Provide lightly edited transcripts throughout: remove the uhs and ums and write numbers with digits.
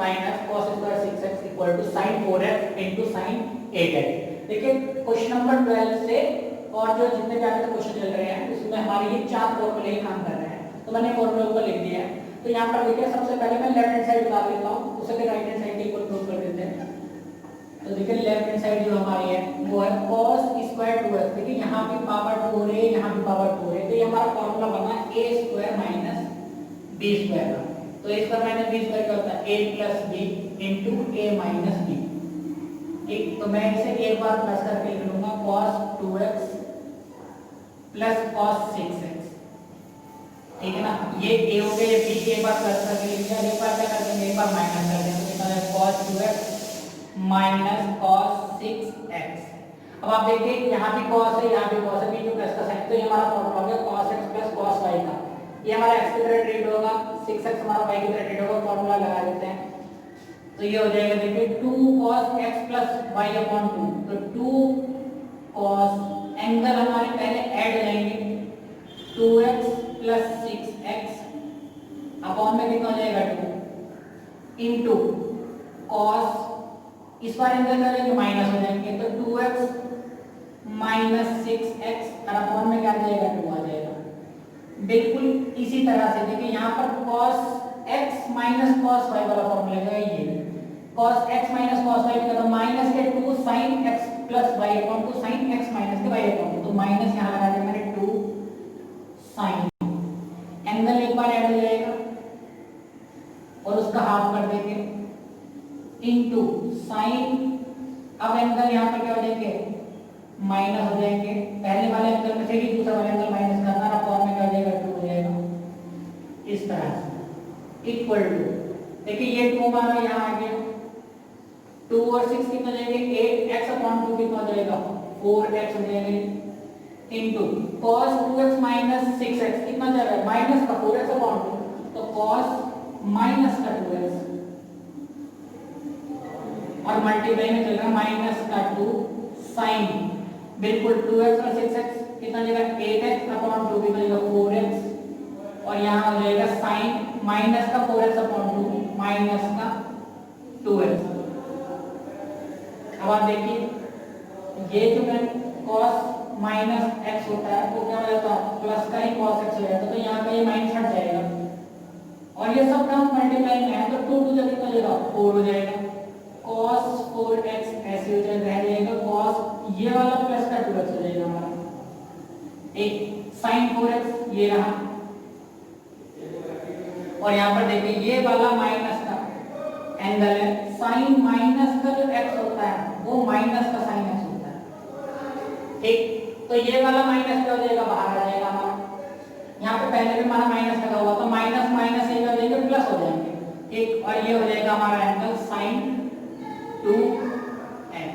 Minus cos square 6x equal to sin 4x into sin 8x। देखिए question number 12 से और जो जितने भी आगे क्वेश्चन चल रहे हैं उसमें हमारे ये चार फॉर्मूले ही काम कर रहे हैं, तो मैंने फॉर्मूले ऊपर लिख दिया है। तो यहाँ पर देखिए सबसे पहले मैं लेफ्ट हैंड साइड उतार लेता हूँ, उसे फिर राइट हैंड साइड के इक्वल प्रूव कर देते हैं। तो देखिए लेफ्ट हैंड साइड जो हमारी है वो है cos स्क्वायर 2x। देखिए यहाँ भी पावर 2 हो रही है, यहाँ भी पावर 2 हो रही है, तो ये हमारा फॉर्मूला बना a square minus b square का। तो a square minus b square क्या होता है a plus b into a minus b। ठीक, तो मैं इसे एक बार प्लस करके लिख लूंगा cos 2x plus cos 6x। ठीक है ना, ये a हो गया, ये b एक बार प्लस करके लिख दिया, एक बार क्या कर देंगे, एक बार माइनस कर देंगे, तो कितना है cos 2x minus cos 6x। अब आप देखिए यहाँ भी cos है, यहाँ भी cos है, बीच में प्लस का साइन, तो ये हमारा फॉर्मूला हो गया cos x plus cos y का। ये हमारा x की तरह ट्रीट होगा, 6x हमारा y की तरह ट्रीट होगा, फॉर्मूला लगा देते हैं। तो ये हो जाएगा देखिए 2 cos x plus y upon 2, तो 2 cos एंगल हमारे पहले ऐड हो जाएंगे 2x प्लस 6x अपॉन में कितना हो जाएगा 2 इनटू cos, इस बार एंगल क्या हो जाएंगे माइनस हो जाएंगे, तो 2x माइनस 6x और अपॉन में क्या आ जाएगा 2 आ जाएगा। बिल्कुल इसी तरह से देखिए यहाँ पर cos x minus cos y वाला फॉर्मूला है, ये cos x minus cos y का, तो माइनस के 2 sin x plus y upon 2 sin x minus के y अपॉन 2, तो माइनस यहाँ लगा दिया मैंने 2 sin, एंगल एक बार ऐड हो जाएगा और उसका हाफ कर देंगे इनटू sin। अब एंगल यहाँ पर क्या हो जाएंगे माइनस हो जाएंगे, पहले वाले एंगल में से ही दूसरा वाला एंगल माइनस करना, अपॉन में क्या हो जाएगा 2 हो जाएगा इस तरह से इक्वल टू। देखिए ये 2 हमारा यहाँ आ गया, 2 और 6 कितना हो जाएंगे 8x अपॉन 2 कितना हो जाएगा 4x हो जाएंगे into cos 2x minus 6x कितना जा रहा है माइनस का 4x अपॉन 2, तो cos माइनस का 2x और मल्टीप्लाई में चल रहा है माइनस का 2 sin, बिल्कुल 2x और 6x कितना हो जाएगा 8x अपॉन 2 कितना हो जाएगा 4x और यहाँ हो जाएगा sin माइनस का 4x अपॉन 2 माइनस का 2x। अब आप देखिए ये जो है cos माइनस x होता है वो क्या हो जाता है प्लस का ही cos x हो जाता है, तो यहाँ का ये माइनस हट जाएगा और ये सब टर्म मल्टीप्लाई में है, तो 2 2 कितना हो जाएगा 4 हो जाएगा, cos 4x ऐसे हो जाएगा cos ये वाला प्लस का 2x हो जाएगा हमारा, एक sin 4x ये रहा, और यहाँ पर देखिए ये वाला माइनस का एंगल है, sin माइनस का जो x होता है वो माइनस का sin x होता है। ठीक, तो ये वाला माइनस क्या हो जाएगा बाहर आ जाएगा हमारा, यहाँ पे पहले भी हमारा माइनस लगा हुआ, तो माइनस माइनस ये हो जाएंगे प्लस हो जाएंगे। ठीक, और ये हो जाएगा हमारा एंगल sin 2x।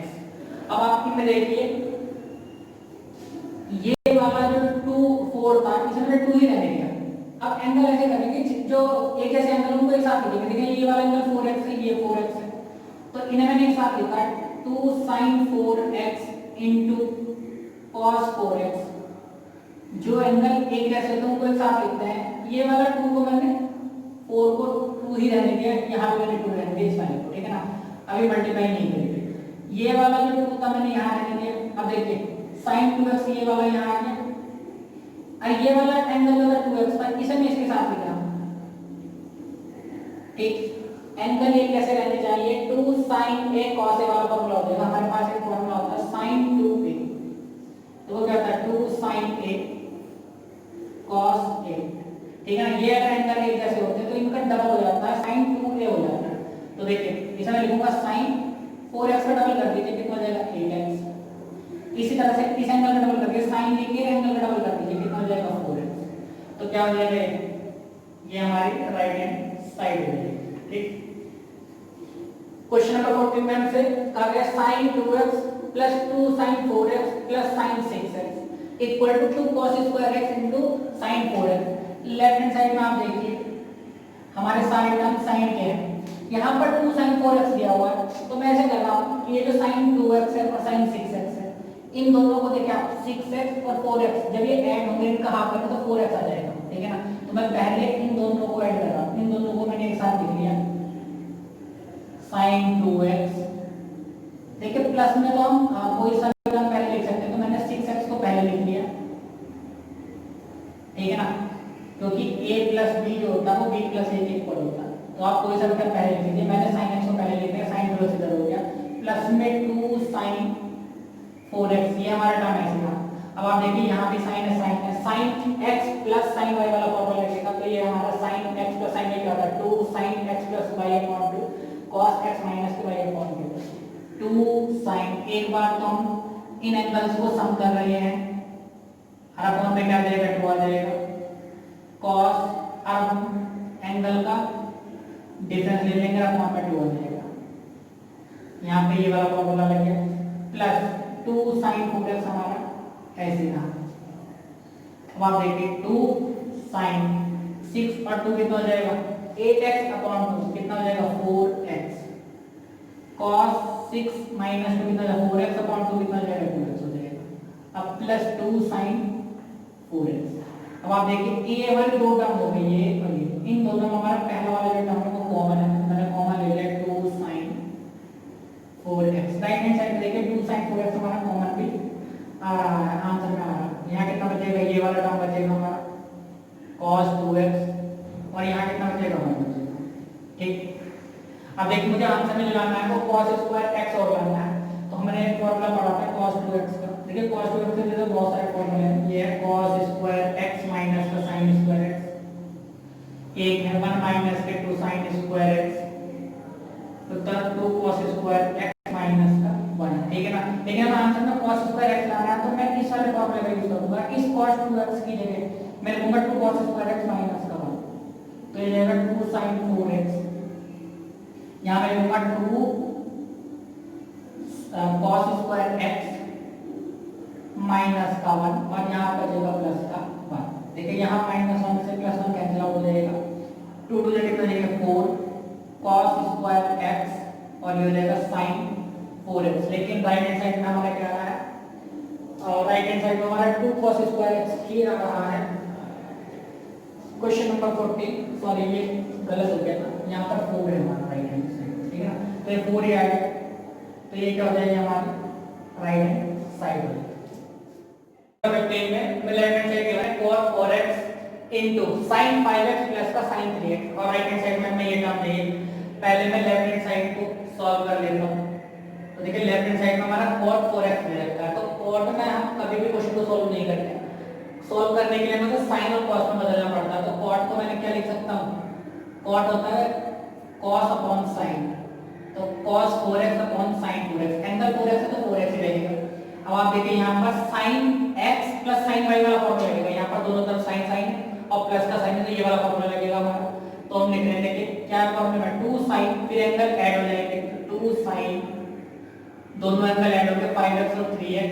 अब आप में देखिए ये वाला जो 2 4 था इसमें 2 ही रहने दिया, अब एंगल ऐसे करेंगे जो एक जैसे एंगल उनको एक साथ लिखेंगे, देखिए ये वाला एंगल 4x है, ये 4x है, तो इन्हें मैंने एक साथ लिखा 2 sin 4x into cos 4x, जो एंगल एक जैसे तो उनको एक साथ लिखते हैं, ये वाला 2 को मैंने 4 को 2 ही रहने दिया, यहाँ पे मैंने 2 रहने दिया इस वाले को, ठीक है ना, अभी मल्टीप्लाई नहीं करेंगे। ये वाला जो 2 था मैंने यहाँ रहने दिया, अब देखिए sin 2x ये वाला यहाँ आ गया, और ये वाला एंगल जो था 2x था इसे मैं इसके साथ लिखा, ठीक, एंगल ये कैसे रहने चाहिए 2 sin a cos a वाला फॉर्मूला होता है, हमारे पास एक फॉर्मूला होता है sin 2a, तो वो क्या होता है 2 sin a cos a, ठीक है ना, ये अगर एंगल एक जैसे होते हैं तो इनका डबल हो जाता है sin 2a हो जाता है, तो देखिए इसे मैं लिखूंगा sin 4x का डबल कर दीजिए कितना हो जाएगा 8x, इसी तरह से इस एंगल का डबल करके sin के एंगल का डबल कर दीजिए कितना हो जाएगा 4x, तो क्या हो जाएगा ये हमारी राइट हैंड साइड हो जाएगी। ठीक, क्वेश्चन नंबर 14 में हमसे कहा गया sin 2x plus 2 sin 4x plus sin 6x equal to 2 cos square x into sin 4x। Left hand side में आप देखिए हमारे सारे टर्म sin के हैं, यहाँ पर 2 sin 4x दिया हुआ है, तो मैं ऐसे कर रहा हूँ कि ये जो sin 2x है और sin 6x है, इन दोनों को देखिए आप 6x और 4x जब ये ऐड होंगे इनका हाफ करें तो 4x आ जाएगा, ठीक है ना, तो मैं पहले इन दोनों को ऐड कर रहा हूँ, इन दोनों को मैंने एक साथ लिख लिया sin 2x। देखिए प्लस में तो हम कोई सा टर्म पहले लिख सकते हैं, तो मैंने 6x को पहले लिख लिया, ठीक है ना, क्योंकि a प्लस b जो होता है वो b प्लस a के इक्वल होता है, तो आप कोई सा टर्म पहले लिख लीजिए। मैंने sin x को पहले लिख लिया, sin 2x इधर हो गया, प्लस में 2 sin 4x, ये हमारा टर्म ऐसे था। अब आप देखिए यहाँ भी sin है, sin x plus sin y वाला फॉर्मूला लगेगा, तो ये हमारा sin x plus sin y क्या होता है, 2 sin x plus y upon 2 cos x minus y upon 2, 2 sin। एक बार तो हम इन एंगल्स को सम कर रहे हैं, हर अपॉन में क्या जाएगा, 2 आ जाएगा, cos, अब एंगल का डिफरेंस ले लेंगे, अपॉन में 2 आ जाएगा, यहाँ पे ये वाला फॉर्मूला लग गया, प्लस 2 sin 4x हमारा ऐसे था। अब आप देखिए 2 sin 6 और 2 कितना हो जाएगा, 8x अपॉन 2 कितना हो जाएगा, 4x, cos 6 माइनस 2 कितना हो जाएगा, 4x अपॉन 2 कितना हो जाएगा, 2x हो जाएगा। अब प्लस 2 sin 4x। अब आप देखिए ये वाले दो टर्म हो गए, ये और ये, इन दोनों में हमारा पहला वाला जो टर्म है वो कॉमन है, मैंने कॉमन ले लिया 2 sin 4x। Right hand side देखिए 2 sin 4x हमारा कॉमन भी आ रहा है, आंसर में आ रहा है। यहाँ कितना बचेगा, ये वाला टर्म बचेगा हमारा cos 2x, और यहाँ कितना बचेगा, 1 बचेगा, ठीक। अब देखिए मुझे आंसर में जो लाना है वो cos स्क्वायर x और लाना है, तो हमने एक फॉर्मूला पढ़ा था cos 2x का। देखिए cos 2x के लिए बहुत सारे फॉर्मूले हैं, ये है cos स्क्वायर x माइनस का sin स्क्वायर x, एक है 1 माइनस के 2 sin स्क्वायर x, तो तब 2 cos स्क्वायर x माइनस का 1, ठीक है ना। लेकिन अब आंसर में cos स्क्वायर x लाना है, तो मैं इस वाले फॉर्मूले का यूज करूंगा, इस cos 2x की जगह मैं लूंगा 2 cos स्क्वायर x माइनस का 1, तो ये जाएगा 2 sin 4x, यहाँ मैं लूंगा 2 cos स्क्वायर x माइनस का 1, और यहाँ बचेगा प्लस का 1। देखिए यहाँ माइनस 1 से प्लस 1 कैंसिल आउट हो जाएगा, 2 2 कितना हो जाएगा, 4 cos स्क्वायर x, और ये हो जाएगा sin 4x। लेकिन राइट हैंड साइड में हमारा क्या रहा है, और राइट हैंड साइड में हमारा 2 cos स्क्वायर x ही रहा है। क्वेश्चन नंबर 14, सॉरी ये गलत हो गया था, यहाँ पर 4 है हमारा राइट हैंड साइड, ठीक है ना, तो ये 4 ही आ गया, तो ये क्या हो जाएगा हमारा राइट हैंड साइड हो जाएगा। 15 में लेफ्ट हैंड साइड क्या है, cos 4x into sin 5x plus का sin 3x, और राइट हैंड साइड में मैं ये काम नहीं, पहले मैं लेफ्ट हैंड साइड को सॉल्व कर लेता हूं। तो देखिए लेफ्ट हैंड साइड में हमारा cos 4x दे रखा है, तो cot में हम कभी भी क्वेश्चन को सॉल्व नहीं करते, सॉल्व करने के लिए हमें तो sin और cos में बदलना पड़ता है। तो cot को मैंने क्या लिख सकता हूं, cot होता है cos अपॉन sin, तो cos 4x upon sin 4x, angle 4x है तो 4x ही रहेगा। अब आप देखिए यहाँ पर sin x plus sin y वाला फॉर्मूला लगेगा, यहाँ पर दोनों तरफ sin sin और प्लस का sin, तो ये वाला फॉर्मूला लगेगा हमारा, तो हम लिख रहे हैं देखिए क्या फॉर्मूला है, 2 sin, फिर एंगल ऐड हो जाएंगे, 2 sin, दोनों एंगल ऐड होंगे 5x और 3x,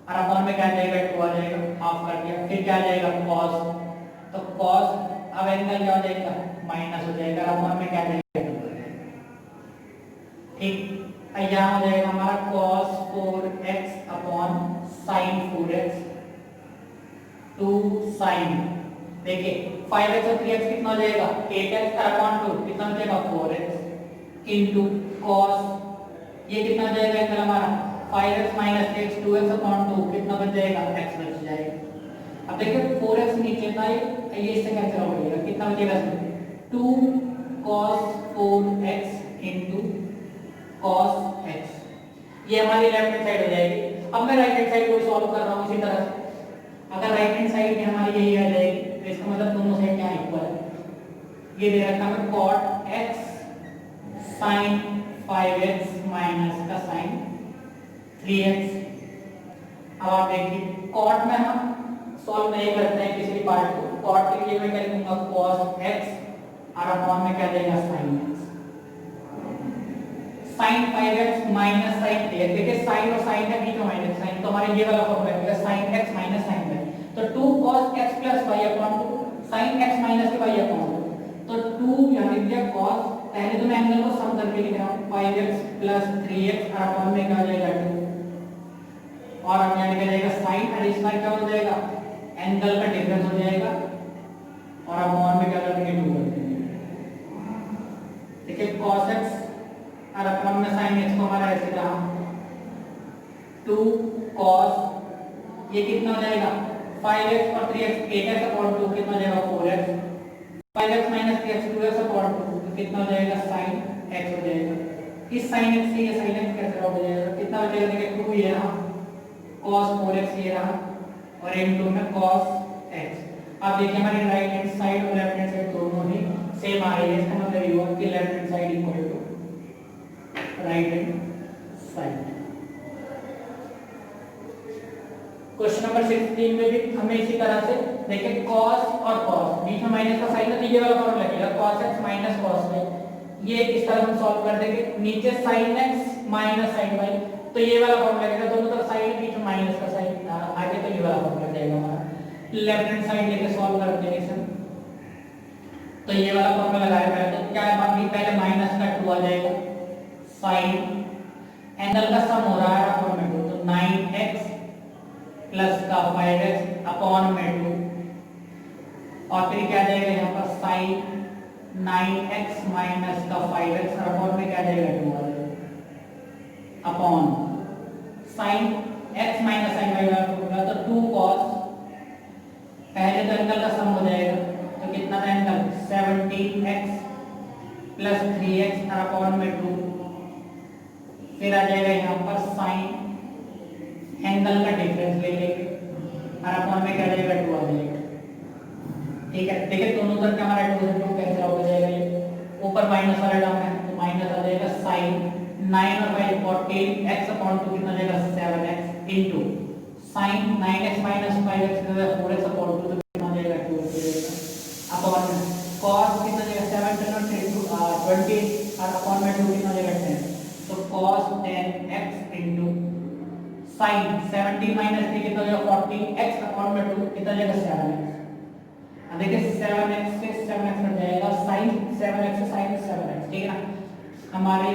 और अपॉन में क्या जाएगा, 2 आ जाएगा, हाफ कर दिया, फिर क्या जाएगा cos, तो cos, अब एंगल क्या हो जाएगा, माइनस हो जाएगा, और अपॉन में क्या जाएगा, 2 आ जाएगा, ठीक। यहाँ हो जाएगा हमारा cos 4x upon sin 4x, 2 sin, देखिए 5x और 3x कितना हो जाएगा, 8x अपॉन 2 कितना हो जाएगा, 4x इनटू cos, ये कितना हो जाएगा एंगल हमारा 5x minus x, 2x upon 2 कितना बच जाएगा, x बच जाएगा। अब देखिए 4x नीचे था, ये इससे कैंसिल हो जाएगा, कितना बचेगा, 2 cos 4x into cos x, ये हमारी लेफ्ट हैंड साइड हो जाएगी। अब मैं राइट हैंड साइड को सॉल्व कर रहा हूं इसी तरह से, अगर राइट हैंड साइड में हमारी यही आ जाएगी, तो इसका मतलब दोनों साइड क्या इक्वल है, ये दे रखा है cot x sin 5x minus का sin 3x। अब आप देखिए cot में हम सॉल्व नहीं करते हैं किसी भी पार्ट को, cot के लिए मैं क्या लिखूंगा, cos x, और अपॉन में क्या देगा, sin x, sin 5x minus sin 3x, देखिए sin और sin है बीच में माइनस sin, तो हमारे ये वाला फॉर्मूला है sin x minus sin y, तो 2 cos x plus y upon 2 sin x minus के y अपॉन 2, तो 2 यहाँ लिख दिया cos, पहले तो मैं एंगल को सम करके लिख रहा हूँ, 5x प्लस 3x, और अपॉन में क्या हो जाएगा, 2, और अब यहाँ लिखा जाएगा sin, और इसका क्या हो जाएगा, एंगल का डिफरेंस हो जाएगा, और अपॉन में क्या कर देंगे, 2 कर देंगे। देखिए cos x ये कितना हो जाएगा 5x और 3x 8x अपॉन 2 कितना हो जाएगा 4x, 5x minus 3x 2x upon 2 तो कितना हो जाएगा sin x हो जाएगा। इस sin x से ये sin x कैसे हो जाएगा, कितना हो जाएगा देखिए 2 ये रहा cos 4x ये रहा और इनटू में cos x। अब देखिए हमारी राइट हैंड साइड और लेफ्ट हैंड साइड दोनों ही सेम आ रही है, इसका मतलब ये हुआ कि left hand side equal to right hand side. Question number 16 में भी हमें इसी तरह से देखिए cos और cos बीच में माइनस का साइन है तो ये वाला फॉर्मूला लगेगा cos x minus cos y। ये इस तरह हम सॉल्व कर देंगे, नीचे sin x minus sin y तो ये वाला फॉर्मूला लगेगा, दोनों तरफ साइन बीच में माइनस का साइन आगे तो ये वाला फॉर्मूला जाएगा हमारा। लेफ्ट हैंड साइड लेके सॉल्व करते हैं इसे, तो ये वाला फॉर्मूला लगाया पहले तो क्या है बाकी पहले माइनस का 2 आ जाएगा sin एंगल का सम हो रहा है अपॉन में 2 तो 9x प्लस का 5x अपॉन में 2 और फिर क्या जाएगा यहाँ पर sin 9x माइनस का 5x और अपॉन में क्या जाएगा 2 upon sin x minus sin y होगा तो 2 cos पहले तो एंगल का सम हो जाएगा तो कितना था एंगल 17x प्लस 3x और अपॉन में 2 फिर आ जाएगा यहाँ पर sin एंगल का डिफरेंस ले लेंगे और अपॉन में क्या जाएगा 2 आ जाएगा। ठीक है देखिए दोनों तरफ हमारा 2 से 2 कैंसिल हो जाएगा, ये ऊपर माइनस वाला टर्म है तो माइनस आ जाएगा sin 9 और 5 14 x अपॉन 2 कितना जाएगा 7x into sin 9x minus 5x कितना जाएगा 4x अपॉन 2 तो कितना जाएगा 2 हो जाएगा अपॉन cos कितना जाएगा 7 इनटू 20 और अपॉन में 2 कितना जाएगा 10 तो cos 10x into sin 17 minus 3 कितना जाएगा 14x अपॉन में 2 कितना जाएगा 7x। अब देखिए 7x से 7x कट जाएगा sin 7x से sin 7x ठीक है ना, हमारी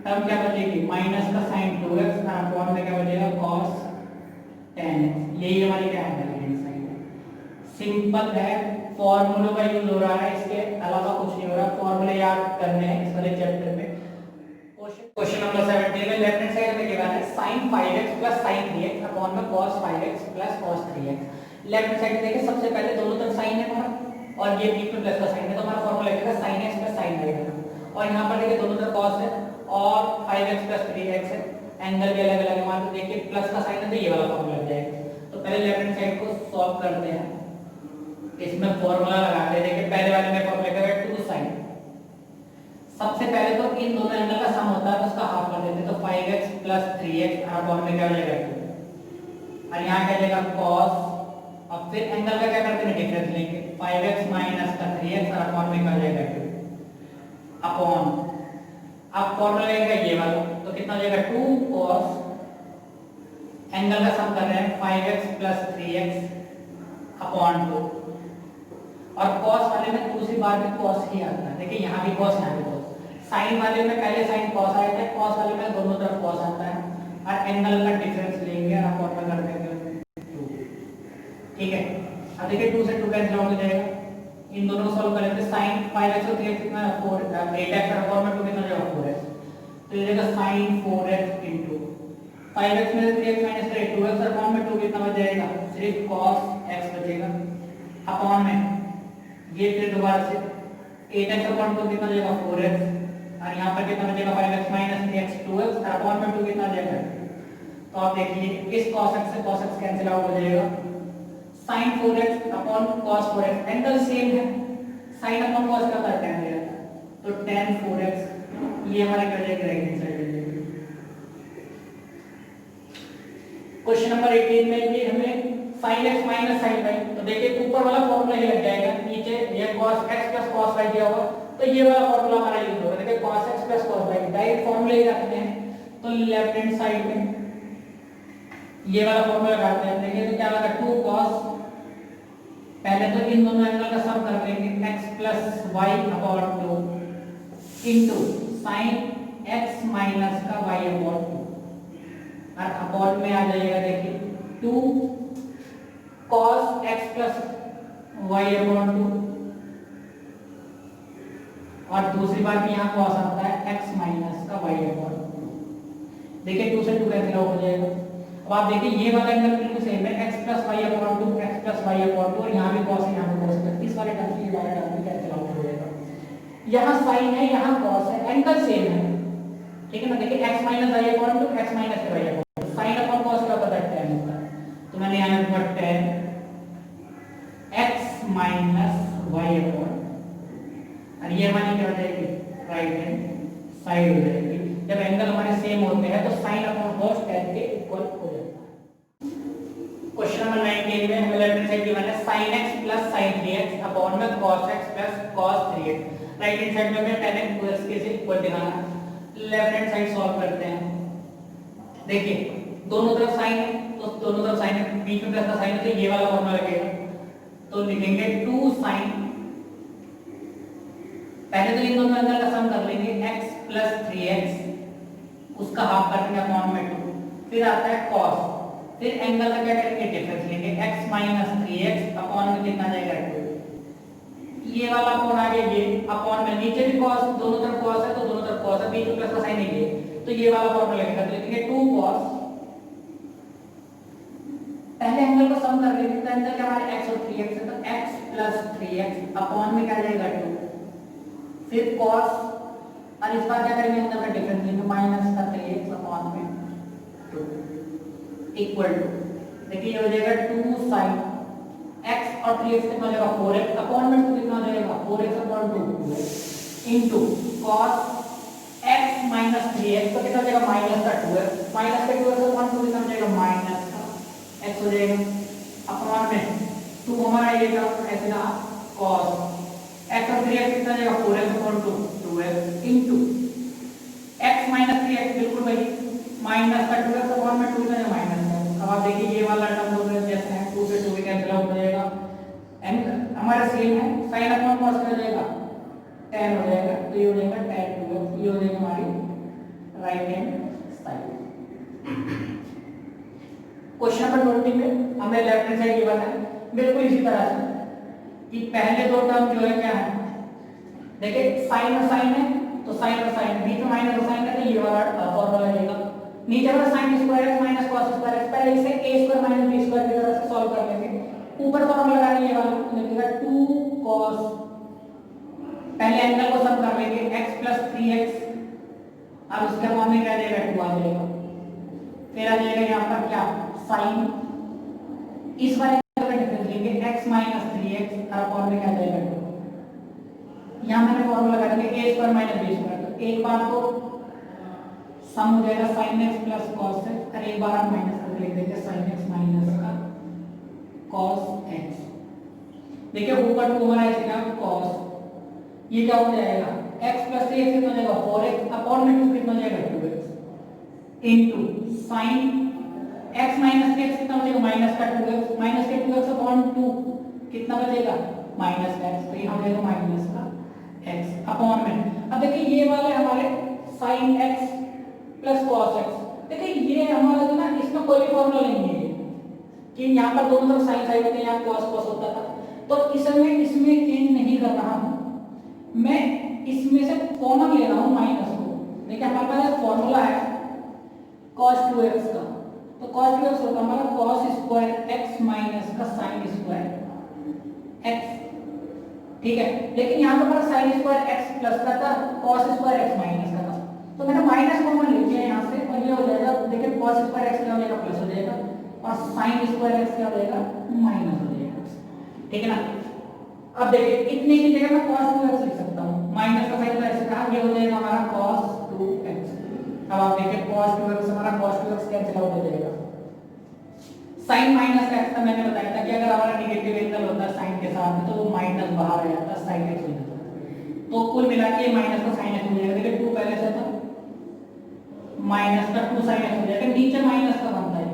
टर्म क्या बचेगी माइनस का sin 2x और अपॉन में क्या बचेगा cos 10x। यही हमारी क्या है राइट साइड। सिंपल है, फॉर्मूलों का यूज हो रहा है, इसके अलावा कुछ नहीं हो रहा, फॉर्मूले याद करने हैं इस वाले चैप्टर में। क्वेश्चन नंबर 17 में लेफ्ट हैंड साइड में क्या है sin 5x plus sin 3x upon में cos 5x plus cos 3x। Left hand side देखिए सबसे पहले दोनों तरफ साइन है हमारा और ये बीच में प्लस का साइन है तो हमारा फॉर्मूला लगेगा sin x plus sin y और यहाँ पर देखिए दोनों तरफ cos है और 5x plus 3x है, एंगल भी अलग अलग है हमारा तो देखिए प्लस का साइन है तो ये वाला फॉर्मूला लग जाएगा। तो पहले लेफ्ट हैंड साइड को सॉल्व करते हैं, इसमें फॉर्मूला लगाते हैं। देखिए पहले वाले में फॉर्मूला लगेगा 2 sin, सबसे पहले तो इन दोनों एंगल का सम होता है तो उसका हाफ कर देते हैं तो 5x plus 3x और अपॉन में क्या हो जाएगा 2 और यहाँ क्या जाएगा cos और फिर एंगल का क्या करते हैं डिफरेंस लेंगे 5x माइनस का 3x और अपॉन में क्या हो जाएगा 2 अपॉन अब फॉर्मूला लगेगा ये वाला तो कितना हो जाएगा 2 cos एंगल का सम कर रहे हैं 5x plus 3x अपॉन 2 और cos वाले में दूसरी बार में cos ही आता है, देखिए यहाँ भी cos यहाँ भी cos। साइन वाले में पहले साइन cos आया था, cos वाले में दोनों तरफ cos आता है और एंगल का डिफरेंस लेंगे और अपॉन में कर देंगे 2 ठीक है। अब देखिए 2 से 2 कैंसिल हो जाएगा, इन दोनों को सॉल्व करेंगे sin 5x और 3x कितना 4 8x और अपॉन में 2 कितना जाएगा 4x तो ये जाएगा sin 4x इनटू 5x में 3x माइनस करें 2x और अपॉन में 2 कितना बच जाएगा सिर्फ cos x बचेगा अपॉन में ये फिर दोबारा से 8x अपॉन 2 कितना जाएगा 4x और यहाँ पर कितना बचेगा 5x माइनस 3x 2x और अपॉन में 2 कितना जाएगा। तो आप देखिए इस cos x से cos x कैंसिल आउट हो जाएगा, sin 4x upon cos 4x angle same है, sin अपॉन cos का tan हो जाता है तो tan 4x ये हमारे क्या जाएगा राइट हैंड साइड हो जाएगा। क्वेश्चन नंबर 18 में भी हमें sin x minus sin y तो देखिए ऊपर वाला फॉर्मूला ही लग जाएगा, नीचे ये cos x plus cos y दिया होगा तो ये वाला फॉर्मूला हमारा यूज होगा। देखिए cos x plus cos y direct formula ही रखते हैं तो लेफ्ट हैंड साइड में ये वाला फॉर्मूला लगाते हैं। देखिए तो क्या होगा 2 cos पहले तो इन दोनों एंगल का सम कर लेंगे x plus y upon 2 into sin x minus का y अपॉन 2 और अपॉन में आ जाएगा देखिए 2 cos x plus y upon 2 और दूसरी बात भी यहाँ cos आता है x माइनस का y अपॉन 2। देखिए 2 से 2 कैंसिल आउट हो जाएगा अब आप देखिए ये वाला एंगल बिल्कुल सेम है, x plus y upon 2 x plus y upon 2 और यहाँ भी cos है यहाँ भी cos है, इस वाले टर्म से ये वाला टर्म भी कैंसिल आउट हो जाएगा। यहाँ sin है यहाँ cos है, एंगल सेम है, ठीक है ना। देखिए x minus y upon 2 x minus y upon 2 sin upon cos क्या होता है tan होता है, तो मैंने यहाँ लिखा tan x minus y upon, और ये हमारी क्या हो जाएगी राइट हैंड साइड हो जाएगी। जब एंगल हमारे सेम होते हैं तो sin अपॉन cos tan के इक्वल हो जाता है। क्वेश्चन नंबर 19 में हमें लेफ्ट हैंड साइड गिवन है sin x plus sin 3x upon में cos x plus cos 3x, right hand side में हमें tan x 2x के से इक्वल दिखाना है। लेफ्ट हैंड साइड सॉल्व करते हैं। देखिए दोनों तरफ sin है तो दोनों तरफ sin है, बीच में प्लस का sin है तो ये वाला फॉर्मूला लगेगा, तो लिखेंगे 2 sin, पहले तो इन दोनों एंगल का सम कर लेंगे x plus 3x, उसका हाफ करेंगे अपॉन में 2, फिर आता है cos, फिर एंगल का क्या करेंगे डिफरेंस लेंगे x माइनस 3x अपॉन में कितना जाएगा 2, ये वाला अपॉन आ गया, ये अपॉन में नीचे भी cos, दोनों तरफ cos है तो दोनों तरफ cos है, बीच में प्लस का साइन नहीं है तो ये वाला फॉर्मूला लगेगा, तो लिखेंगे 2 cos, पहले एंगल को सम कर लेंगे तो एंगल क्या हमारे x और 3x है तो x plus 3x अपॉन में क्या जाएगा 2, फिर cos, और इस बार क्या करेंगे अंदर का डिफरेंस लेंगे माइनस का 3x अपॉन में 2 इक्वल टू, देखिए ये हो जाएगा 2 sin x और 3x कितना हो जाएगा 4x अपॉन में 2 कितना हो जाएगा 4x upon 2 into cos x minus 3x तो कितना हो जाएगा माइनस का 2x, माइनस का 2x अपॉन 2 कितना हो जाएगा माइनस का x हो जाएगा अपॉन में 2 हमारा ये टर्म ऐसे रहा cos x और 3x कितना हो जाएगा 4x upon 2 2x into x minus 3x बिल्कुल वही माइनस का 2x अपॉन में 2 का माइनस है। अब आप देखिए ये वाला टर्म दोनों जैसे हैं 2 से 2 भी कैंसिल आउट हो जाएगा, एंड हमारा सेम है sin अपॉन cos हो जाएगा tan हो जाएगा, तो ये हो जाएगा tan 2x, ये हो जाएगा हमारी right hand side. Question number 20 में हमें लेफ्ट हैंड साइड गिवन है बिल्कुल इसी तरह से कि पहले दो टर्म जो है क्या है, देखिए sin और sin है तो sin और sin, बीच में माइनस और sin है तो ये वाला फॉर्मूला लगेगा, नीचे वाला sin square x minus cos square x, पहले इसे a square minus b square की तरह से सॉल्व कर लेंगे, ऊपर फॉर्मूला लगाएंगे ये वाला लगेगा 2 cos, पहले एंगल को सम कर लेंगे x plus 3x, अब उसके बाद में क्या आ जाएगा 2 आ जाएगा, फिर आ जाएगा यहाँ पर क्या sin, इस वाले का डिफरेंस लेंगे x माइनस 3x और अपॉन में क्या आ जाएगा 2, यहाँ मैंने फॉर्मूला लगा देंगे a square minus b square, तो एक बार तो सम हो जाएगा sin x plus cos x और एक बार हम माइनस करके लिख देंगे sin x माइनस का cos x, देखिए ऊपर 2 हमारा ऐसे क्या cos, ये क्या हो जाएगा x प्लस 3x कितना हो जाएगा 4x अपॉन में 2 कितना हो जाएगा 2x into sin x minus 3x कितना हो जाएगा माइनस का 2x, माइनस के 2x अपॉन 2 कितना बचेगा माइनस का x, तो ये हो जाएगा माइनस का x अपॉन में, अब देखिए ये वाले हमारे sin x plus cos x, देखिए ये हमारा जो ना इसमें कोई भी फॉर्मूला नहीं है कि यहाँ पर दोनों तरफ sin साइड होते हैं, यहाँ cos cos होता था, तो इसमें चेंज नहीं कर रहा हूँ मैं, इसमें से कॉमन ले रहा हूँ माइनस को, देखिए हमारे पास एक फॉर्मूला है cos 2x का, तो cos 2x होता है हमारा cos स्क्वायर x माइनस का sin स्क्वायर x, ठीक है, लेकिन यहाँ पर हमारा sin स्क्वायर x प्लस का था cos स्क्वायर x माइनस का था, तो मैंने माइनस कॉमन ले लिया यहाँ से और ये हो जाएगा, देखिए cos स्क्वायर x क्या हो जाएगा प्लस हो जाएगा और sin स्क्वायर x क्या हो जाएगा माइनस हो जाएगा, ठीक है ना। अब देखिए इतने की जगह मैं cos 2x लिख सकता हूँ, माइनस का साइन ऐसे कहा, ये हो जाएगा हमारा cos 2x, अब आप देखिए cos 2x हमारा cos 2x कैंसिल आउट हो जाएगा, sin माइनस x का मैंने बताया था कि अगर हमारा नेगेटिव एंगल होता है sin के साथ तो वो माइनस बाहर आ जाता है sin x हो जाता है, तो कुल मिला के माइनस का sin x हो जाएगा, देखिए 2 पहले से था माइनस का 2 sin x हो जाएगा, नीचे माइनस का बनता है,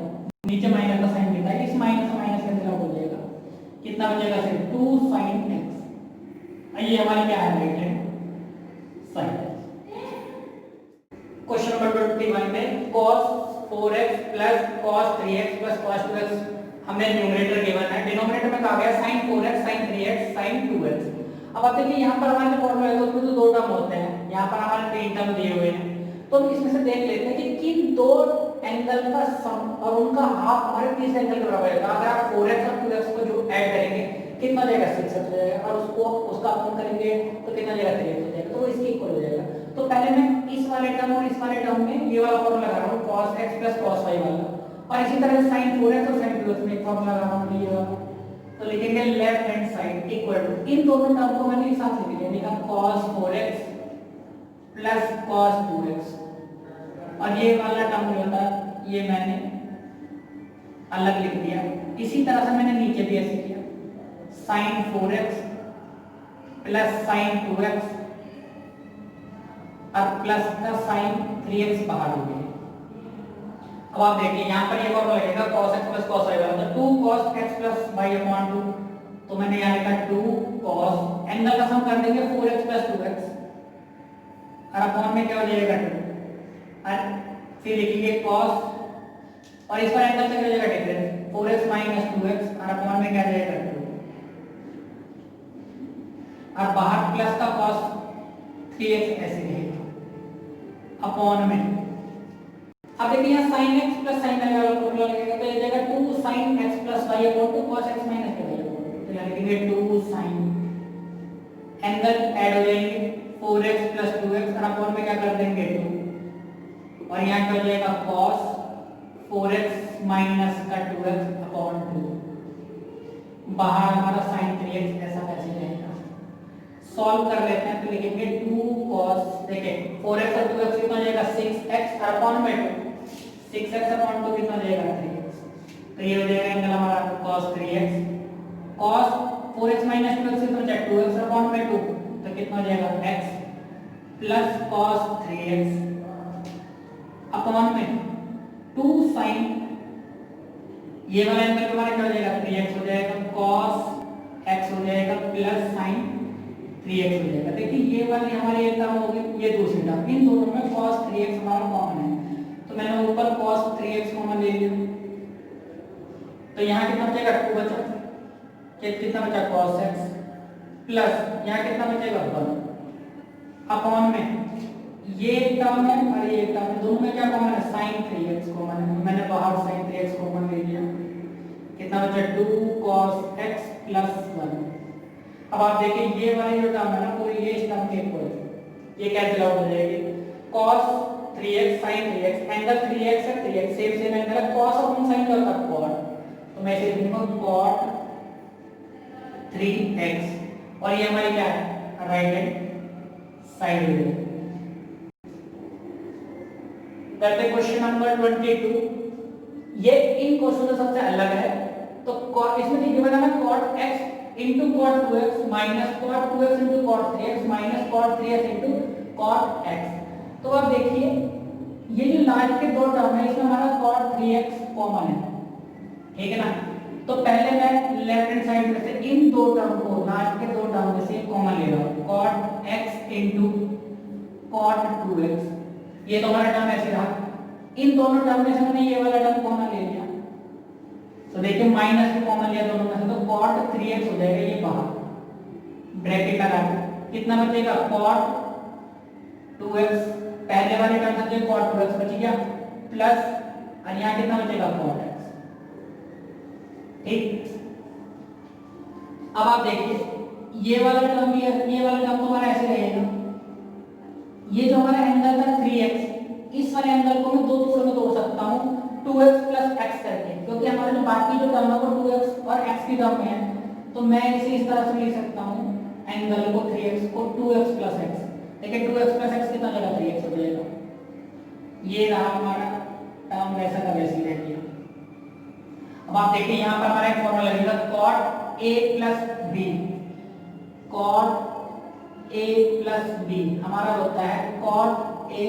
नीचे माइनस का साइन लिखा है, इस माइनस का माइनस कैंसिल आउट हो जाएगा, कितना बचेगा सिर्फ 2 sin x, ये हमारी क्या है right hand side. Question number 21 में cos 4x plus cos 3x plus cos 2x हमें न्यूमरेटर गिवन है, डिनोमिनेटर में कहा गया sin 4x sin 3x sin 2x। अब आप देखिए यहाँ पर हमारे फॉर्मूला है तो उसमें तो दो टर्म होते हैं, यहाँ पर हमारे 3 टर्म दिए हुए हैं, तो हम इसमें से देख लेते हैं कि किन दो एंगल का सम और उनका हाफ हमारे तीसरे एंगल के बराबर है। तो अगर आप 4x और 2x को जो ऐड करेंगे कितना जाएगा 6x हो जाएगा, और उसको उसका अपॉन करेंगे तो कितना जाएगा 3x हो जाएगा, तो वो इसके इक्वल हो जाएगा। तो पहले मैं इस वाले टर्म और इस वाले टर्म में ये वाला फॉर्मूला लगा रहा हूँ cos x plus cos y वाला, और इसी तरह sin 4x और sin 2x में एक फॉर्मूला लगा रहा हूँ ये वाला। तो लिखेंगे left hand side equal to, इन दोनों टर्म को मैंने एक साथ लिख दिया, लिखा cos 4x plus cos 2x, और ये वाला टर्म जो होता है ये मैंने अलग लिख दिया। इसी तरह से मैंने नीचे भी ऐसे किया, sin 4x plus sin 2x और प्लस का sin 3x बाहर हो गया। अब आप देखिए यहाँ पर ये फॉर्मूला लगेगा cos x plus cos y वाला, तो 2 cos x plus y upon 2, तो मैंने यहाँ लिखा 2 cos, एंगल का सम कर देंगे 4x plus 2x और अपॉन में क्या हो जाएगा 2, और फिर लिखेंगे cos, और इस पर एंगल से क्या हो जाएगा डिफरेंस 4x minus 2x और अपॉन में क्या आ जाएगा 2, और बाहर प्लस का cos 3x ऐसे रहेगा अपॉन में। अब देखिए यहाँ sin x plus sin y वाला फॉर्मूला लगेगा, तो ये जाएगा 2 sin x plus y upon 2 cos x minus y upon 2, तो यहाँ लिखेंगे 2 sin, एंगल ऐड हो जाएंगे 4x plus 2x और अपॉन में क्या कर देंगे 2, और यहाँ क्या हो जाएगा cos 4x minus का 2x upon 2, बाहर हमारा sin 3x ऐसा कैसे जाएगा। सॉल्व कर लेते हैं, तो लिखेंगे 2 cos, देखिए 4x और 2x कितना जाएगा 6x और अपॉन में 2, 6x अपॉन 2 कितना जाएगा 3x, तो ये हो जाएगा एंगल हमारा cos 3x, cos 4x minus 2x कितना जाएगा 2x अपॉन में 2, तो कितना हो जाएगा x plus cos 3x upon में 2 sin, ये वाला एंगल हमारा क्या हो जाएगा 3x हो जाएगा, cos x हो जाएगा प्लस sin 3x हो जाएगा। देखिए ये वाली हमारी एक टर्म होगी, ये दूसरी टर्म, इन दोनों में cos 3x हमारा कॉमन है, तो मैंने ऊपर cos 3x कॉमन ले लिया, तो यहाँ कितना बचेगा 2 बचा, कितना बचा cos x प्लस यहाँ कितना बचेगा 1 अपॉन में ये एक टर्म है और ये एक टर्म है, दोनों में क्या कॉमन है sin 3x कॉमन है, मैंने बाहर sin 3x कॉमन ले लिया, कितना बचा 2 cos x प्लस 1। अब आप देखिए ये वाली जो टर्म है ना पूरी ये इस टर्म के इक्वल है, ये कैंसिल आउट हो जाएगी, cos 3x sin 3x, angle 3x है 3x सेम सेम एंगल है, cos अपॉन sin का होता है cot, तो मैं इसे लिखूंगा cot 3x, और ये हमारी क्या है राइट हैंड साइड हो जाएगी। करते क्वेश्चन नंबर 22, ये इन क्वेश्चन से सबसे अलग है, तो इसमें गिवन है cot x into cot 2x minus cot 2x into cot 3x minus cot 3x into cot x। तो अब देखिए ये जो लास्ट के दो टर्म है इसमें हमारा cot 3x कॉमन है, ठीक है ना, तो पहले मैं लेफ्ट हैंड साइड में से इन दो टर्म को लास्ट के दो टर्म में से कॉमन ले रहा हूं, cot x into cot 2x, ये तो हमारा टर्म ऐसे रहा, इन दोनों टर्म में से मैंने ये वाला टर्म कॉमन ले लिया, तो देखिए माइनस भी कॉमन लिया दोनों में से, तो cot 3x हो जाएगा, ये बाहर ब्रैकेट लगा के कितना बचेगा cot 2x, पहले वाले टर्म से cot 2x बच गया प्लस, और यहाँ कितना बचेगा cot x, ठीक। अब आप देखिए ये वाला टर्म भी है, ये वाला टर्म हमारा ऐसे रहेगा, ये जो हमारा एंगल था 3x, इस वाले एंगल को मैं दो टुकड़ों में तोड़ सकता हूँ 2x प्लस x करके, क्योंकि हमारे जो बाकी जो टर्म है वो 2x और x की टर्म में है, तो मैं इसे इस तरह से लिख सकता हूँ एंगल को 3x को 2x प्लस x, देखिए 2x प्लस x कितना जाएगा 3x हो जाएगा, ये रहा हमारा टर्म वैसा का वैसे रह गया। अब आप देखिए यहाँ पर हमारा एक फॉर्मूला लगेगा cot a plus b, cot a plus b हमारा होता है cot a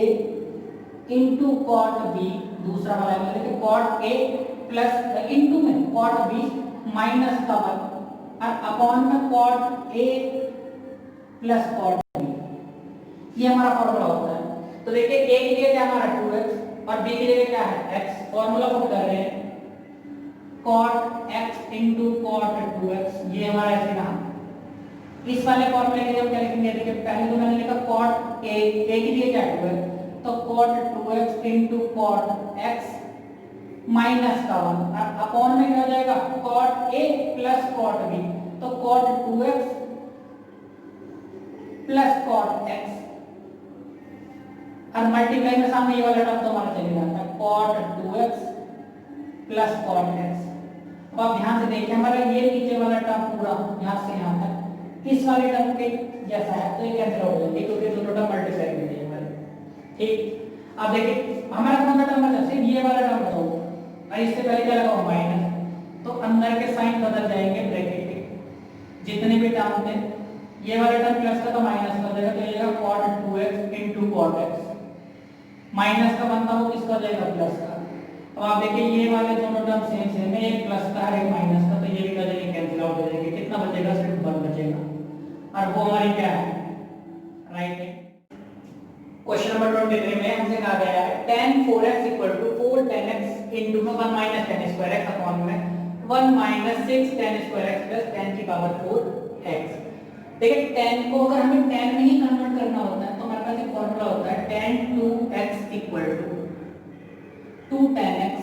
into cot b, दूसरा वाला है देखिए cot a प्लस इंटू में cot b माइनस का 1 और अपॉन में cot a plus cot b, ये हमारा फॉर्मूला होता है। तो देखिए a की जगह क्या हमारा 2x और b की जगह क्या है x, फॉर्मूला पुट कर रहे हैं cot x into cot 2x, ये हमारा ऐसे रहा। इस वाले फॉर्मूले के लिए हम क्या लिखेंगे, देखिए पहले तो मैंने लिखा cot a की जगह क्या है 2x, तो cot 2x into cot x minus का 1 अपॉन में क्या हो जाएगा cot a plus cot b, तो cot 2x plus cot x, और मल्टीप्लाई में सामने ये वाला टर्म तो हमारा चले जाता है cot 2x plus cot x। अब आप ध्यान से देखिए हमारा ये नीचे वाला टर्म पूरा यहाँ से यहाँ तक इस वाले टर्म के जैसा है, तो ये कैंसिल हो जाएगा क्योंकि दोनों टर्म मल्टीप्लाई कर दिए हमारे। ठीक, अब देखिए हमारा कौन सा टर्म बचा, सिर्फ ये वाला टर्म बचा होगा, और इससे पहले क्या लगा माइनस, तो अंदर के साइन बदल जाएंगे ब्रैकेट के, जितने भी टर्म थे ये वाला टर्म प्लस का तो माइनस कर देगा, तो ये जाएगा cot 2x into cot x, minus का बनता वो किसका हो जाएगा प्लस का। अब आप देखिए ये वाले दोनों टर्म सेम सेम है, एक प्लस का है एक माइनस का, तो ये भी कर देंगे कैंसिल आउट हो जाएंगे, कितना बचेगा सिर्फ 1 बचेगा, और वो हमारी क्या है राइट है। क्वेश्चन नंबर 23 में हमसे कहा गया है tan 4x equal to 4 tan x into में 1 minus tan square x upon में 1 minus 6 tan square x plus tan की पावर 4x। देखिए tan को अगर हमें tan में ही कन्वर्ट करना होता है तो हमारे पास एक फॉर्मूला होता है tan 2x equal to 2 tan x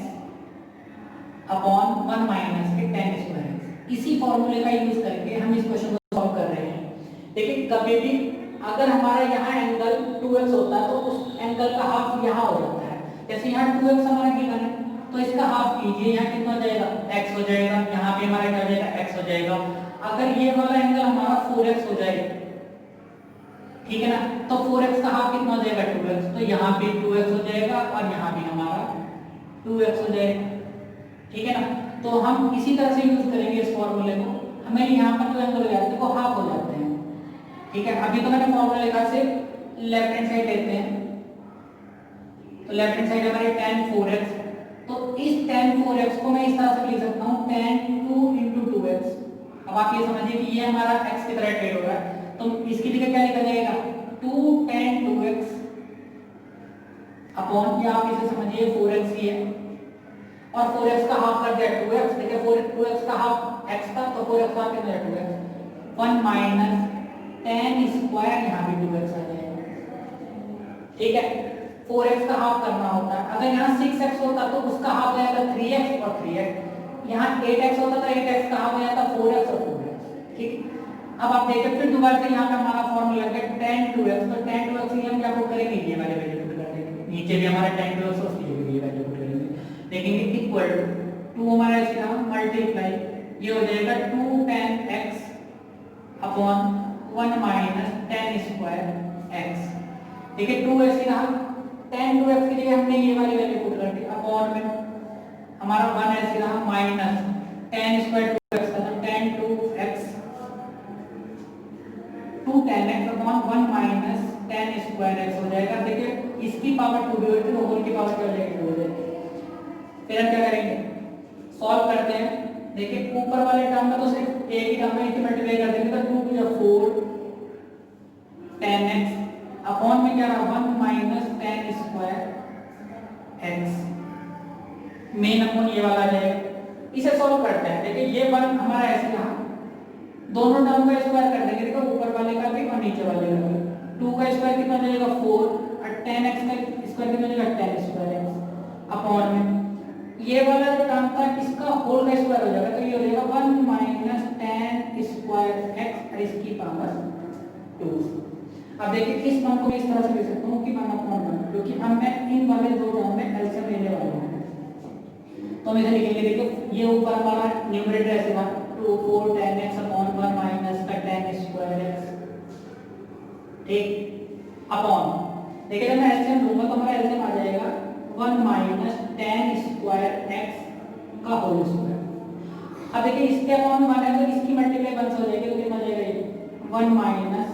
upon 1 minus के tan स्क्वायर x। इसी फॉर्मूले का यूज करके हम इस क्वेश्चन को सॉल्व कर रहे हैं। देखिए कभी भी अगर हमारा यहाँ एंगल 2x होता है तो उस एंगल का हाफ यहाँ हो जाता है, जैसे यहाँ 2x हमारा गिवन है तो इसका हाफ कीजिए, यहाँ कितना हो जाएगा x हो जाएगा, यहाँ पे हमारा क्या हो जाएगा x हो जाएगा। अगर ये वाला एंगल हमारा 4x हो जाए, ठीक है ना, तो 4x का हाफ कितना हो जाएगा 2x, तो यहाँ पे 2x हो जाएगा और यहाँ भी हमारा 2x हो जाएगा, ठीक है ना। तो हम इसी तरह से यूज करेंगे इस फॉर्मूले को, हमें यहाँ पर जो एंगल हो जाते हैं वो हाफ हो जाते हैं, ठीक है। अभी तो मैंने फॉर्मूला लिखा से लेफ्ट हैंड साइड लेते हैं, तो लेफ्ट हैंड साइड हमारी tan 4x, तो इस tan 4x को मैं इस तरह से लिख सकता हूँ tan 2 into 2x। अब आप ये समझिए कि ये हमारा x की तरह ट्रेड हो रहा है, तो इसकी जगह क्या लिखा जाएगा 2 tan 2x अपॉन, या आप इसे समझिए 4x ही है, और 4x का हाफ कर दिया 2x, देखिए 2x का हाफ x था तो 4x का हाफ कितना है 2x, 1 माइनस tan स्क्वायर, यहाँ भी 2x आ जाएगा, ठीक है। 4x का हाफ करना होता है, अगर यहाँ 6x होता तो उसका हाफ आएगा 3x और 3x, यहाँ 8x होता तो 8x का हाफ आया था 4x और 4x, ठीक। अब आप देखिए फिर दोबारा से यहाँ पे हमारा फॉर्मूला लग गया tan 2x, तो tan 2x के लिए हम क्या पुट करेंगे, ये वाले वैल्यू पुट कर देंगे, नीचे भी हमारा tan 2x और उसकी जगह ये वैल्यू पुट करेंगे, देखेंगे इक्वल टू 2 हमारा ऐसे रहा मल्टीप्लाई, ये हो जाएगा 2 tan x upon 1 minus tan square x, देखिए 2 ऐसे रहा, tan 2x के लिए हमने ये वाली वैल्यू पुट कर दी, अपॉन में हमारा 1 ऐसे रहा माइनस tan स्क्वायर 2x का, तो tan 2x 2 tan x upon 1 minus tan square x हो जाएगा। देखिए इसकी पावर 2 भी होती है तो होल की पावर क्या हो जाएगी 2 हो जाएगी। फिर हम क्या करेंगे सॉल्व करते हैं, देखिए ऊपर वाले टर्म में तो सिर्फ एक ही टर्म है, इसे मल्टीप्लाई कर देंगे तो 2 की 4 tan x अपॉन में क्या रहा 1 minus tan square x, main upon ये वाला जाएगा। इसे सॉल्व करते हैं, देखिए ये 1 हमारा ऐसे रहा, दोनों टर्म का स्क्वायर कर देंगे, देखो ऊपर वाले का भी और नीचे वाले का भी, 2 का स्क्वायर कितना हो जाएगा 4 और tan x का स्क्वायर कितना हो जाएगा tan स्क्वायर x अपॉन में ये वाला जो टर्म था इसका होल का स्क्वायर हो जाएगा, तो ये हो जाएगा 1 माइनस tan स्क्वायर x और इसकी पावर 2। अब देखिए इस मान को मैं इस तरह से लिख सकता हूँ कि 1 अपॉन 1, क्योंकि हम मैं इन वाले दो टर्म में एलसीएम लेने वाला हूँ, तो हम इसे लिखेंगे, देखो ये ऊपर हमारा न्यूमरेटर ऐसे था 2 4 tan x अपॉन 1 माइनस का tan स्क्वायर x, ठीक, अपॉन देखिए जब मैं एलसीएम लूंगा तो हमारा एलसीएम आ जाएगा 1 माइनस tan स्क्वायर x का होल स्क्वायर। अब देखिए इसके अपॉन 1 है तो इसकी मल्टीप्लाई 1 से हो जाएगी, तो कितना हो जाएगा ये 1 माइनस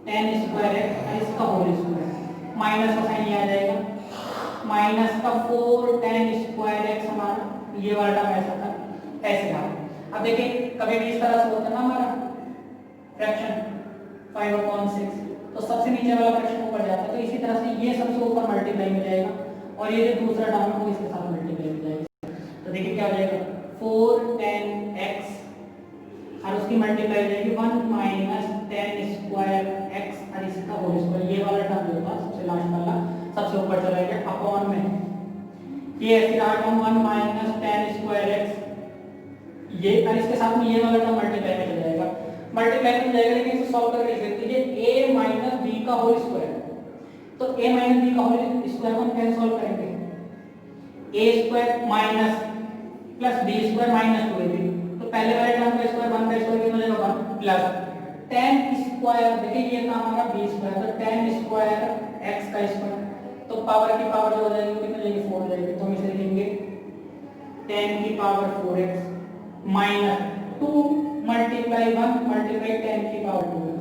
tan स्क्वायर x और इसका होल स्क्वायर, माइनस का साइन ये आ जाएगा, माइनस का 4 tan स्क्वायर x हमारा ये वाला टर्म ऐसा था ऐसे रहा। अब देखिए कभी भी इस तरह से होता है ना हमारा फ्रैक्शन 5/6, तो सबसे नीचे वाला फ्रैक्शन ऊपर जाता है, तो इसी तरह से ये सबसे ऊपर मल्टीप्लाई में जाएगा और ये जो दूसरा टर्म है वो इसके साथ मल्टीप्लाई में जाएगा, तो देखिए क्या हो जाएगा 4 tan x और उसकी मल्टीप्लाई हो जाएगी 1 माइनस tan स्क्वायर x और इसका होल स्क्वायर, ये वाला टर्म जो था सबसे लास्ट वाला सबसे ऊपर चला गया अपॉन में ये ऐसे रहा term 1 minus tan square x, ये और इसके साथ में ये वाला टर्म मल्टीप्लाई में चला जाएगा, मल्टीप्लाई में जाएगा, लेकिन इसे सॉल्व करके लिख सकते हैं ये a माइनस b का होल स्क्वायर, तो a माइनस b का होल स्क्वायर हम कैसे सॉल्व करेंगे, a square minus plus b square minus 2ab, तो पहले वाले टर्म का स्क्वायर 1 का स्क्वायर कितना हो जाएगा 1 प्लस tan स्क्वायर, देखिए ये था हमारा b स्क्वायर, तो tan स्क्वायर x का स्क्वायर, तो पावर की पावर जो हो जाएगी कितनी हो जाएगी 4 हो जाएगी, तो हम इसे लिखेंगे tan की power 4x minus 2 multiply 1 multiply tan की पावर 2x,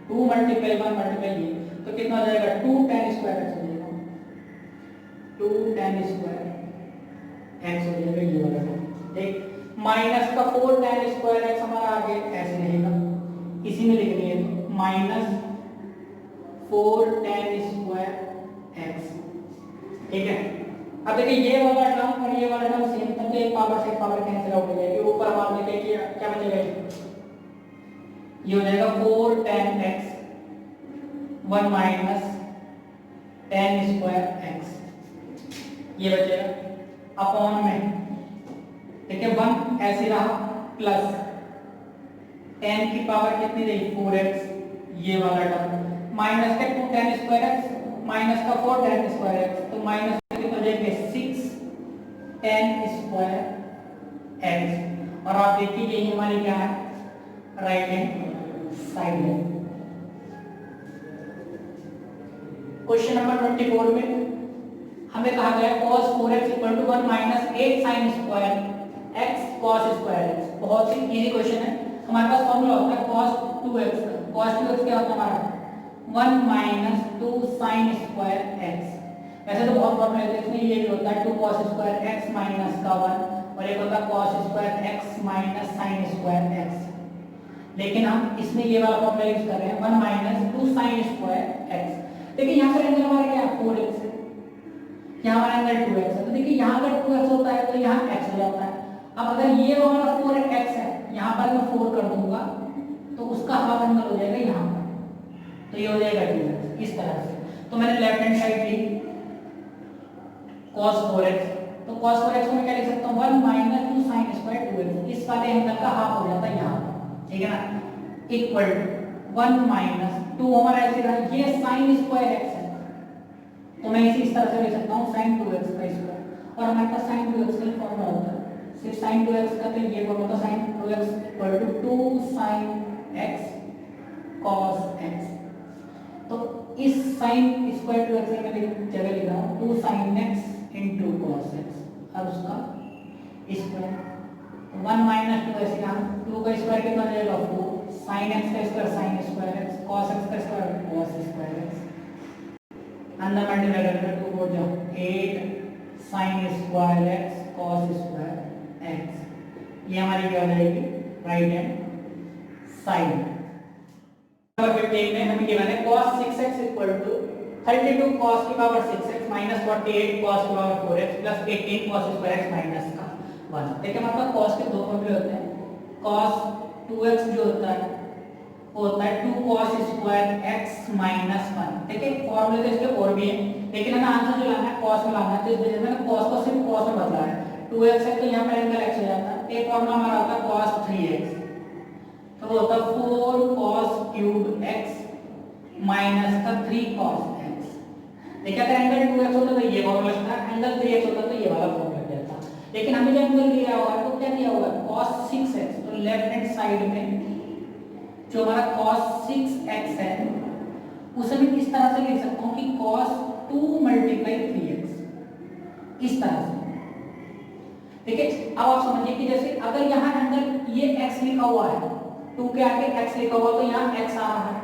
2 मल्टीप्लाई 1 मल्टीप्लाई ये, तो कितना हो जाएगा 2 tan स्क्वायर x हो जाएगा, 2 tan स्क्वायर x हो जाएगा ये वाला, ठीक, माइनस का 4 tan स्क्वायर x हमारा आगे ऐसे रहेगा, इसी में लिख लिए तो माइनस 4 tan स्क्वायर x, ठीक है। अब देखिए ये वाला टर्म और ये वाला टर्म सेम था, तो एक पावर से पावर कैंसिल आउट हो जाएगी, ऊपर हमारे देखिए क्या बचेगा, ये हो जाएगा 4 tan x 1 minus tan square x, ये बचेगा अपॉन में, ठीक है 1 ऐसे रहा प्लस tan की पावर कितनी रही 4x, ये वाला टर्म माइनस का 2 tan स्क्वायर x माइनस का 4 tan स्क्वायर x, तो माइनस कितना हो जाएगा 6 tan स्क्वायर x, और आप देखिए यही हमारी क्या है राइट हैंड साइड है। क्वेश्चन नंबर 24 में हमें कहा गया cos 4x equal to 1 minus 8 sin square x cos square x, बहुत ही इजी क्वेश्चन है। हमारे पास फॉर्मूला होता है cos 2x का, cos 2x क्या होता है हमारा 1 माइनस 2 sin स्क्वायर x, वैसे तो बहुत फॉर्मूला है, इसमें ये भी होता है 2 cos स्क्वायर x माइनस का 1 और एक होता है cos square x minus sin square x, लेकिन हम इसमें ये वाला फॉर्मूला यूज कर रहे हैं 1 माइनस 2 sin स्क्वायर x। देखिए यहाँ पर एंगल हमारा क्या है 4x है, यहाँ हमारा एंगल 2x है, तो देखिए यहाँ अगर 2x होता है तो यहाँ x हो जाता है। अब अगर ये हमारा 4x है, यहाँ पर मैं 4 कर दूंगा तो उसका हाफ एंगल हो जाएगा यहाँ पर, तो ये हो जाएगा 2x इस तरह से। तो मैंने लेफ्ट हैंड साइड ली cos 4x, तो cos 4x को मैं क्या लिख सकता हूँ 1 माइनस 2 sin स्क्वायर 2x, इस वाले एंगल का हाफ हो जाता है यहाँ पर, ठीक है ना, इक्वल टू 1 माइनस 2 हमारा ऐसे रहा, ये sin स्क्वायर x है, तो मैं इसे इस तरह से लिख सकता हूँ sin 2x का स्क्वायर, और हमारे पास sin 2x का फॉर्मूला होता है सिर्फ sin 2x का, तो ये formula sin 2x equal to 2 sin x cos x, तो इस sin स्क्वायर 2x में मैं जगह लिख रहा हूँ 2 sin x into cos x, अब उसका स्क्वायर 1 माइनस 2 ऐसे हम 2 का स्क्वायर कितना हो जाएगा 4 sin x का square sin square x cos x का स्क्वायर cos स्क्वायर x, अंदर मल्टीप्लाई करके 2 हो जाओ 8 sin square x cos square x, ये हमारी क्या हो जाएगी राइट हैंड साइड। नंबर 15 में हमें गिवन है cos 6x equal to 32 cos की पावर 6x माइनस 48 cos की power 4x plus 18 cos square x minus का 1। देखिए हमारे पास cos के दो फॉर्मूले होते हैं, cos 2x जो होता है वो होता है 2 cos स्क्वायर x माइनस 1। देखिए फॉर्मूले तो इसके और भी है, लेकिन हमें आंसर जो लाना है cos में लाना है, तो इस वजह से मैंने cos को सिर्फ cos में बदला है, 2x है तो यहाँ पर एंगल x हो जाता है। एक फॉर्मूला हमारा होता है cos 3x, तो वो होता है 4 cos क्यूब x माइनस का 3 cos x। देखिए अगर एंगल 2x होता तो ये फॉर्मूला था, एंगल 3x होता तो ये वाला फॉर्मूला था, लेकिन हमें जब एंगल दिया होगा तो क्या दिया होगा cos 6x, तो लेफ्ट हैंड साइड में जो हमारा cos 6x है उसे मैं इस तरह से लिख सकता हूँ कि cos 2 मल्टीप्लाई 3x, इस तरह से। देखिए अब आप समझिए कि जैसे अगर यहाँ एंगल ये x लिखा हुआ है, 2 के आगे x लिखा हुआ तो यहाँ x आ रहा है,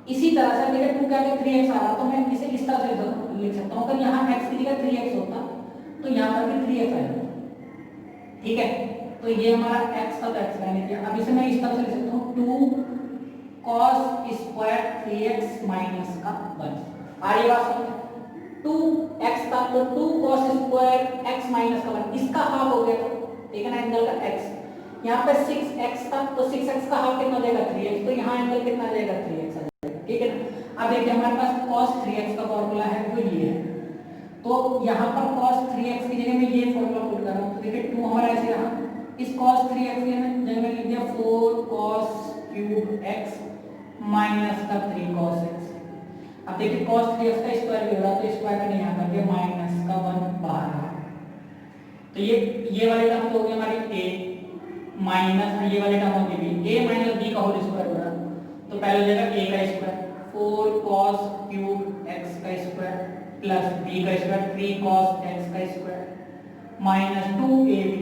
इसी तरह से देखिए 2 के आगे 3x आ रहा है, तो मैं इसे इस तरह से लिख सकता हूँ, अगर यहाँ x की जगह 3x होता तो यहाँ पर भी 3x आएगा, ठीक है। तो ये हमारा x का तो x मैंने किया, अब इसे मैं इस तरह से लिख सकता हूँ 2 cos स्क्वायर 3x माइनस का 1। आ रही बात समझ, 2x था तो 2 cos स्क्वायर x माइनस का 1, इसका हाफ हो गया, ठीक है ना, एंगल का x। यहाँ पे 6x था तो 6x का हाफ कितना हो जाएगा 3x, तो यहाँ एंगल कितना आ जाएगा 3x आ जाएगा, ठीक है ना। अब देखिए हमारे पास cos 3x का फॉर्मूला है वो ये है तो यहाँ पर cos 3x की जगह मैं ये फॉर्मूला पुट कर रहा हूँ, तो देखिए 2 हमारा ऐसे रहा, इस cos 3x की जगह मैंने लिख दिया 4 cos क्यूब x माइनस का 3 cos x। अब देखिए cos 3x का स्क्वायर भी हो रहा, तो स्क्वायर का नहीं आता, ये माइनस का 1 बाहर रहा। तो ये वाली टर्म तो हो गई हमारी a माइनस ये वाली टर्म होगी b, a माइनस b का होल स्क्वायर हो रहा, तो पहले हो जाएगा a का स्क्वायर 4 cos क्यूब x का स्क्वायर प्लस b का स्क्वायर 3 cos x का स्क्वायर माइनस 2ab,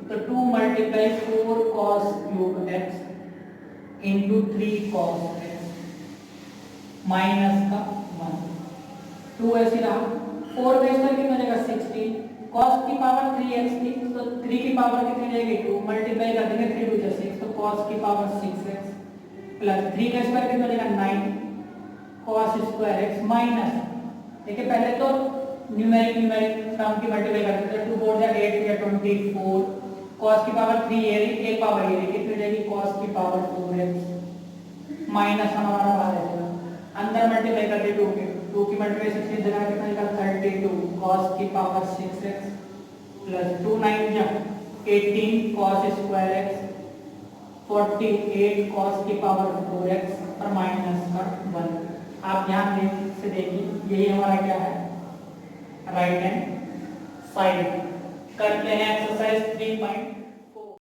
तो 2 multiply 4 cos cube x into 3 cos x minus का 1, 2 ऐसे रहा, 4 का स्क्वायर कितना जाएगा 16, cos की पावर 3x थी, तो 3 की पावर कितनी जाएगी 2, मल्टीप्लाई कर देंगे 3 2 6, तो cos की पावर 6x प्लस 3 का स्क्वायर कितना जाएगा 9 cos स्क्वायर x माइनस, देखिए पहले तो न्यूमेरिक टर्म की मल्टीप्लाई कर देते हैं, 2 4 जा 8 या 24, cos की पावर 3 ये रही, एक पावर ये रही, कितनी जाएगी cos की पावर 4x माइनस हमारा बाहर है, अंदर मल्टीप्लाई करते 2 के 2 की मल्टीप्लाई 16 जगह कितना निकला 32 cos की पावर 6x प्लस 2 9 जा 18 cos स्क्वायर x 48 cos की पावर 4x और माइनस का 1। आप ध्यान से देखिए यही हमारा क्या है राइट हैंड साइड। करते हैं एक्सरसाइज 3.